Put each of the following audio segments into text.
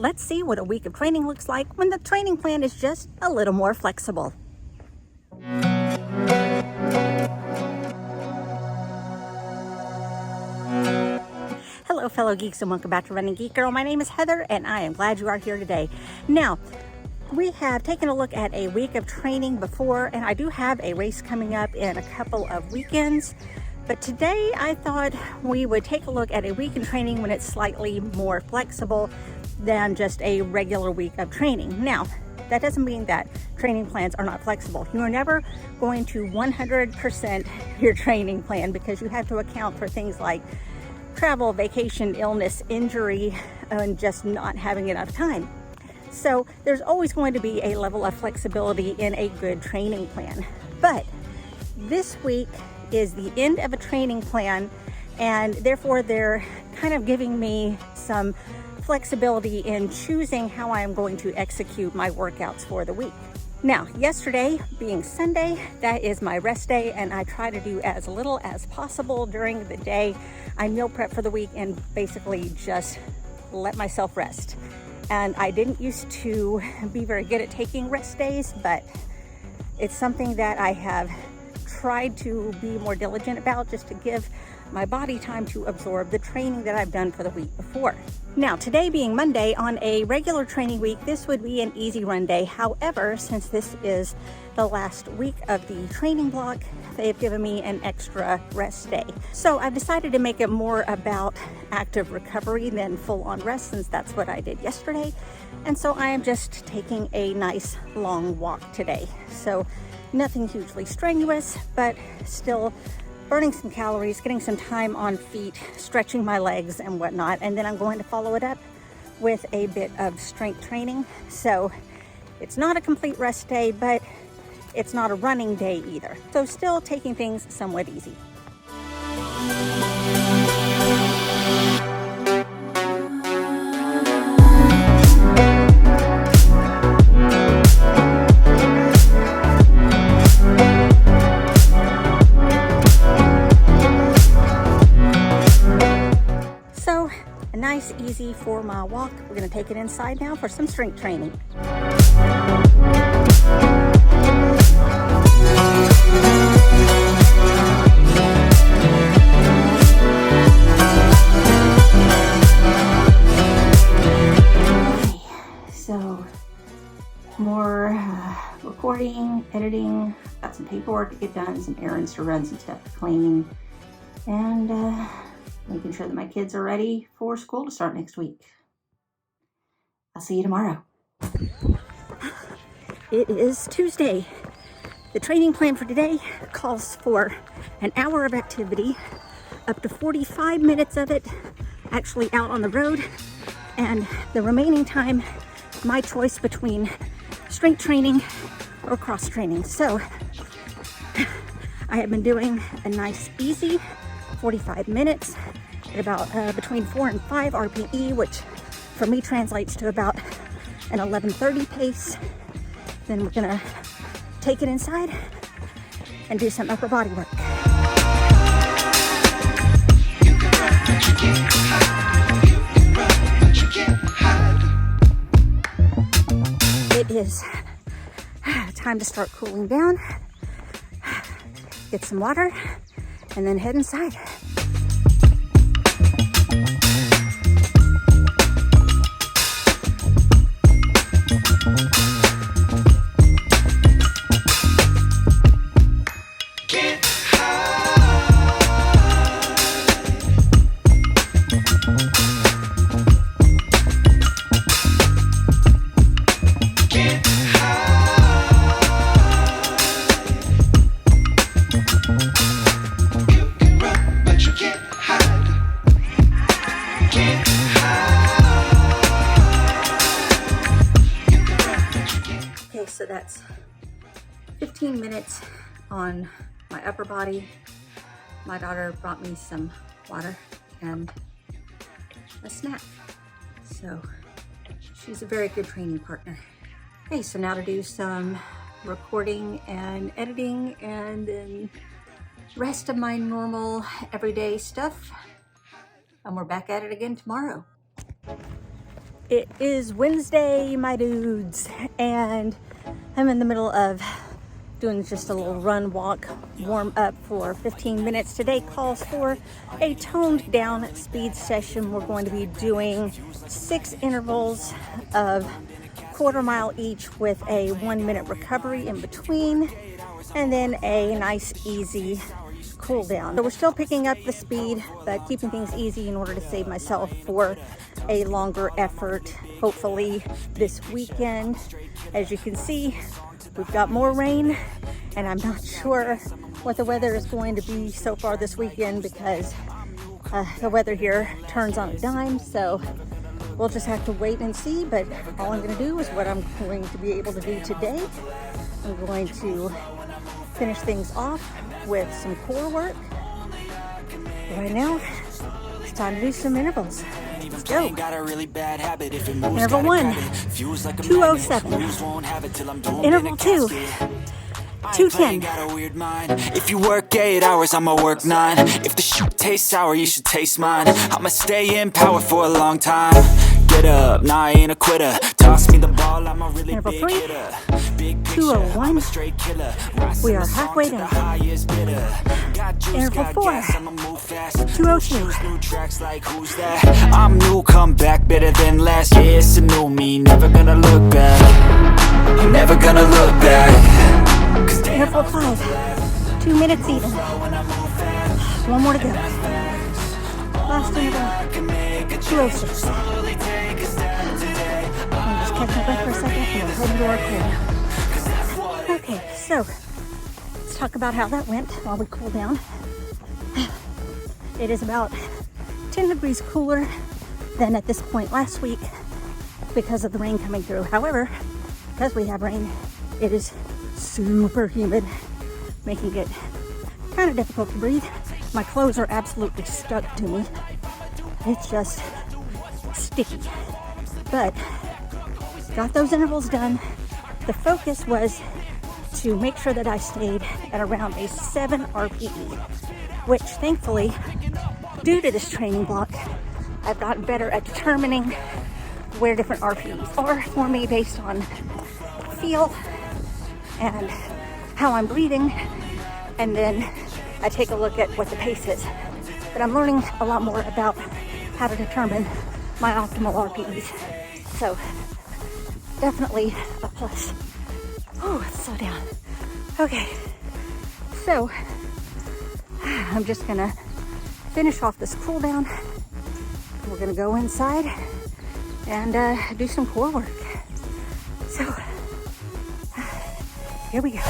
Let's see what a week of training looks like when the training plan is just a little more flexible. Hello fellow geeks and welcome back to Running Geek Girl. My name is Heather and I am glad you are here today. Now, we have taken a look at a week of training before, and I do have a race coming up in a couple of weekends. But today I thought we would take a look at a week in training when it's slightly more flexible than just a regular week of training. Now, that doesn't mean that training plans are not flexible. You are never going to 100% your training plan because you have to account for things like travel, vacation, illness, injury, and just not having enough time. So there's always going to be a level of flexibility in a good training plan. But this week is the end of a training plan, and therefore they're kind of giving me some flexibility in choosing how I am going to execute my workouts for the week. Now, yesterday being Sunday, that is my rest day, and I try to do as little as possible during the day. I meal prep for the week and basically just let myself rest. And I didn't used to be very good at taking rest days, but it's something that I have tried to be more diligent about, just to give my body time to absorb the training that I've done for the week before. Now, today being Monday, on a regular training week, this would be an easy run day. However, since this is the last week of the training block, they've given me an extra rest day. So I've decided to make it more about active recovery than full-on rest, since that's what I did yesterday. And so I am just taking a nice long walk today. So nothing hugely strenuous, but still burning some calories, getting some time on feet, stretching my legs and whatnot. And then I'm going to follow it up with a bit of strength training. So it's not a complete rest day, but it's not a running day either. So still taking things somewhat easy. Nice, easy 4-mile walk. We're going to take it inside now for some strength training. Okay, so more recording, editing, got some paperwork to get done, some errands to run, some stuff to clean, and making sure that my kids are ready for school to start next week. I'll see you tomorrow. It is Tuesday. The training plan for today calls for an hour of activity, up to 45 minutes of it actually out on the road, and the remaining time, my choice between strength training or cross training. So I have been doing a nice, easy 45 minutes at about between 4 and 5 RPE, which for me translates to about an 11:30 pace. Then we're gonna take it inside and do some upper body work. It is time to start cooling down, get some water, and then head inside. So that's 15 minutes on my upper body. My daughter brought me some water and a snack. So she's a very good training partner. Okay, so now to do some recording and editing and then rest of my normal everyday stuff. And we're back at it again tomorrow. It is Wednesday, my dudes, and I'm in the middle of doing just a little run walk warm up for 15 minutes. Today calls for a toned down speed session. We're going to be doing 6 intervals of quarter mile each with a 1 minute recovery in between, and then a nice easy cool down. So we're still picking up the speed, but keeping things easy in order to save myself for a longer effort, hopefully this weekend. As you can see, we've got more rain, and I'm not sure what the weather is going to be so far this weekend because the weather here turns on a dime, so we'll just have to wait and see. But all I'm going to do is what I'm going to be able to do today. I'm going to finish things off with some core work. Right now, it's time to do some intervals. Let's go. Interval 1, 207. Interval 2, 210. If you work 8 hours, I'ma work 9. If the shoot tastes sour, you should taste mine. I'ma stay in power for a long time. Get up, nah, I ain't a quitter. Toss me the ball, I'm a really Interval big 3, hitter. Big picture, 201. I'm a straight killer. We are halfway down. Interval 4, 202. New tracks like who's that? I'm new, come back better than last. Yeah, it's a new me, never gonna look back. You're never gonna look back. Interval 5, 2 minutes even. 1 more to go. Last interval, 206. I'm just catching my breath for a second and we'll head into our cool. Okay, so let's talk about how that went while we cool down. It is about 10 degrees cooler than at this point last week because of the rain coming through. However, because we have rain, it is super humid, making it kind of difficult to breathe. My clothes are absolutely stuck to me. It's just sticky. But got those intervals done. The focus was to make sure that I stayed at around a 7 RPE, which thankfully, due to this training block, I've gotten better at determining where different RPEs are for me based on feel and how I'm breathing, and then I take a look at what the pace is. But I'm learning a lot more about how to determine my optimal RPEs. So definitely a plus. Oh, let's slow down. Okay, so I'm just gonna finish off this cool down. We're gonna go inside and do some core work. So here we go.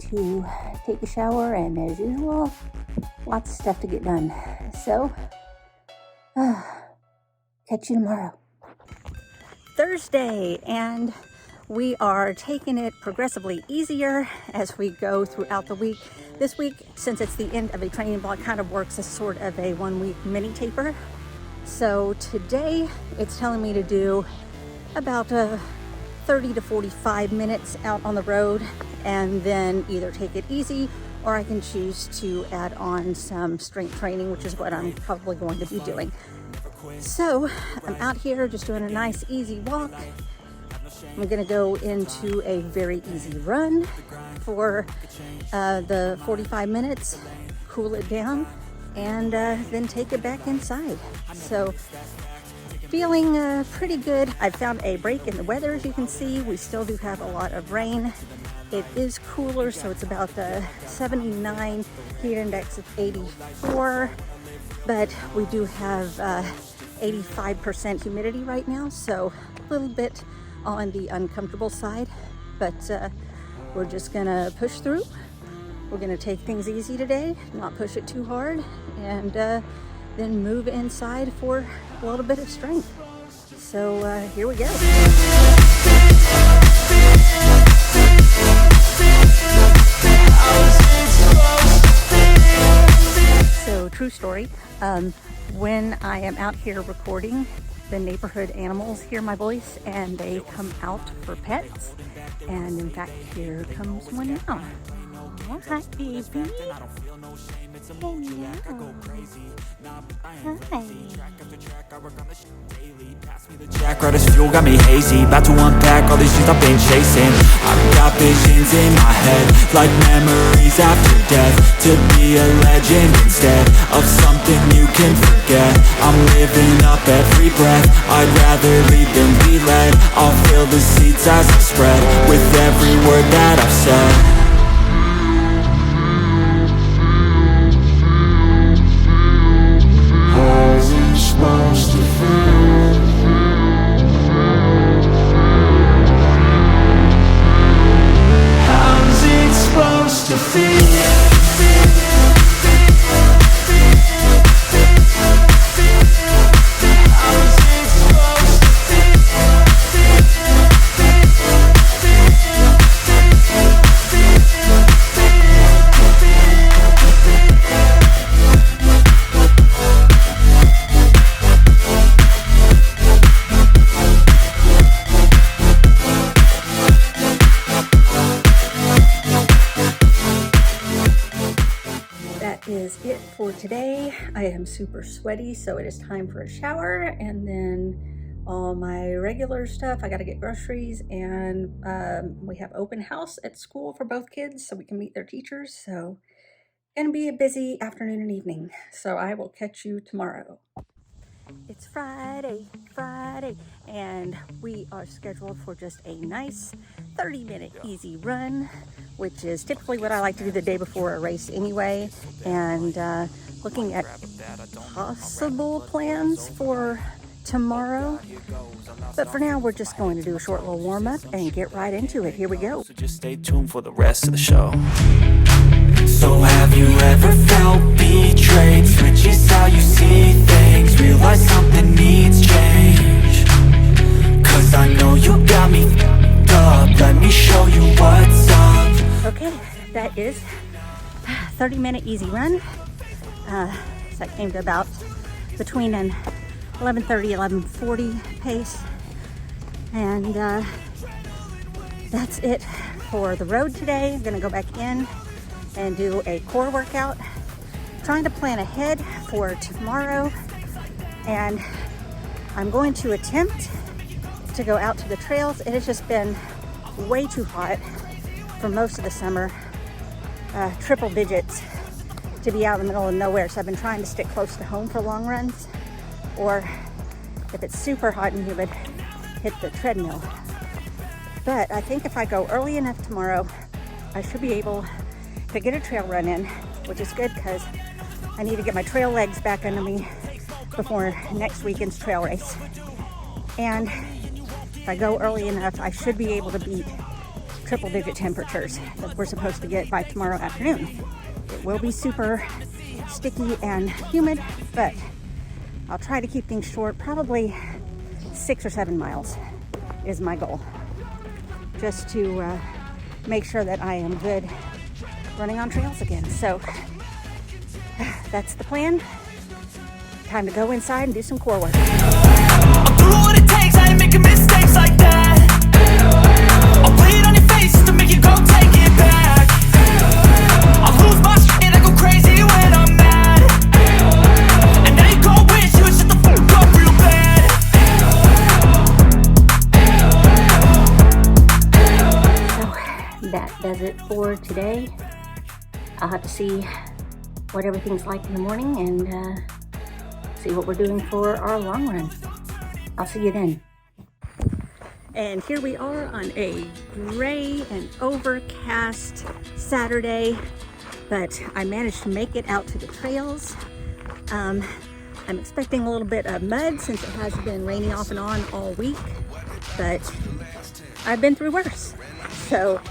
To take a shower, and as usual, lots of stuff to get done. So, catch you tomorrow. Thursday, and we are taking it progressively easier as we go throughout the week. This week, since it's the end of a training block, kind of works as sort of a 1 week mini taper. So today, it's telling me to do about 30 to 45 minutes out on the road, and then either take it easy or I can choose to add on some strength training, which is what I'm probably going to be doing. So I'm out here just doing a nice easy walk. I'm gonna go into a very easy run for the 45 minutes, cool it down, and then take it back inside. So feeling pretty good. I've found a break in the weather, as you can see. We still do have a lot of rain. It is cooler, so it's about 79, heat index of 84, but we do have 85% humidity right now, so a little bit on the uncomfortable side, but we're just gonna push through. We're gonna take things easy today, not push it too hard, and then move inside for a little bit of strength. So here we go. So, true story, when I am out here recording, the neighborhood animals hear my voice and they come out for pets. And in fact, here comes one now. Oh, hi, baby. Hello. Hi. Jack riders fuel got me hazy, about to unpack all these things I've been chasing. I've got visions in my head, like memories after death. To be a legend instead of something you can forget. I'm living up every breath, I'd rather lead than be led. I'll fill the seats as I spread, with every word that I've said. How's it supposed to feel? How's it supposed to feel? Is it for today. I am super sweaty, so it is time for a shower, and then all my regular stuff. I got to get groceries, and we have open house at school for both kids so we can meet their teachers. So gonna be a busy afternoon and evening, so I will catch you tomorrow. It's Friday, and we are scheduled for just a nice 30-minute easy run, which is typically what I like to do the day before a race anyway, and looking at possible plans for tomorrow. But for now, we're just going to do a short little warm-up and get right into it. Here we go. So just stay tuned for the rest of the show. So have you ever felt betrayed? Switches how you see things, realize something needs change. Cause I know you got me up, let me show you what's up. Okay, that is 30-minute easy run. So I came to about between an 11:30, 11:40 pace. And that's it for the road today. I'm gonna go back in and do a core workout. Trying to plan ahead for tomorrow, and I'm going to attempt to go out to the trails. It has just been way too hot for most of the summer, triple digits, to be out in the middle of nowhere. So I've been trying to stick close to home for long runs, or if it's super hot and humid, hit the treadmill. But I think if I go early enough tomorrow, I should be able to get a trail run in, which is good because I need to get my trail legs back under me before next weekend's trail race. And if I go early enough, I should be able to beat triple digit temperatures that we're supposed to get by tomorrow afternoon. It will be super sticky and humid, but I'll try to keep things short. Probably 6 or 7 miles is my goal, just to make sure that I am good running on trails again. So that's the plan. Time to go inside and do some core work. I'll do what it takes, I ain't making mistakes like that. I'll play it on your face just to make you go take it back. I'll lose my shit and I go crazy when I'm mad. And now you go wish you would shut the fuck up real bad. So that does it for today. I'll have to see what everything's like in the morning and see what we're doing for our long run. I'll see you then. And here we are on a gray and overcast Saturday, but I managed to make it out to the trails. I'm expecting a little bit of mud since it has been raining off and on all week, but I've been through worse. So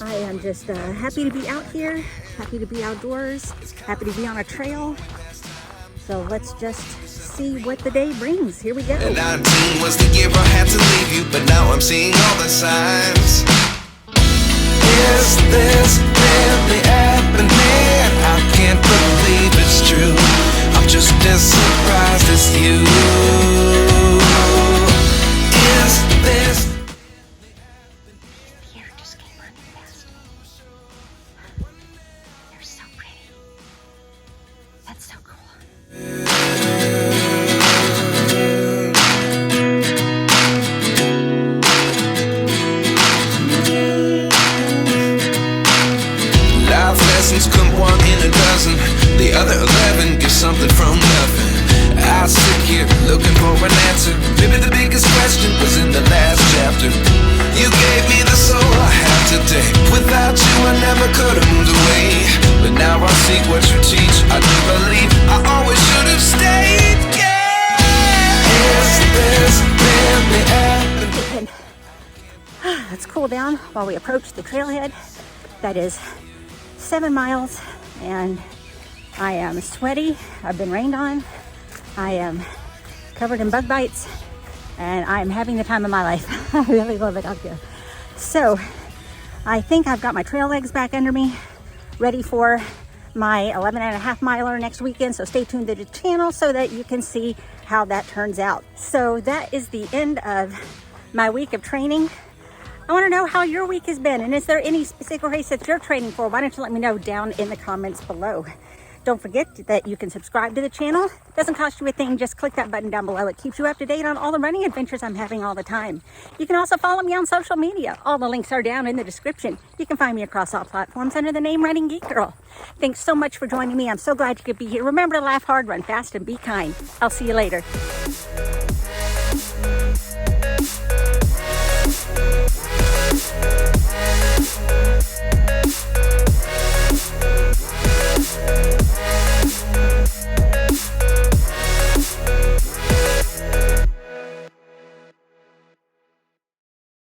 I am just happy to be out here, happy to be outdoors, happy to be on a trail. So let's just see what the day brings. Here we go. And 19 was the year I had to leave you, but now I'm seeing all the signs. Is this really happening? I can't believe it's true. I'm just as surprised as you. Is this? The air just came running fast. They're so pretty. That's so cool. Life lessons come one in a dozen. The other 11 get something from nothing. I sit here looking for an answer. Maybe the biggest question was in the last chapter. You gave me the soul I have today. Without you I never could have moved away. But now I see what you teach. I do believe I always should have stayed. Yeah. Is this really happening? Let's cool down while we approach the trailhead. That is 7 miles, and I am sweaty. I've been rained on. I am covered in bug bites, and I'm having the time of my life. I really love it out here. So I think I've got my trail legs back under me, ready for my 11.5 miler next weekend. So stay tuned to the channel so that you can see how that turns out. So that is the end of my week of training. I want to know how your week has been, and is there any specific race that you're training for? Why don't you let me know down in the comments below. Don't forget that you can subscribe to the channel. It doesn't cost you a thing. Just click that button down below. It keeps you up to date on all the running adventures I'm having all the time. You can also follow me on social media. All the links are down in the description. You can find me across all platforms under the name Running Geek Girl. Thanks so much for joining me. I'm so glad you could be here. Remember to laugh hard, run fast, and be kind. I'll see you later.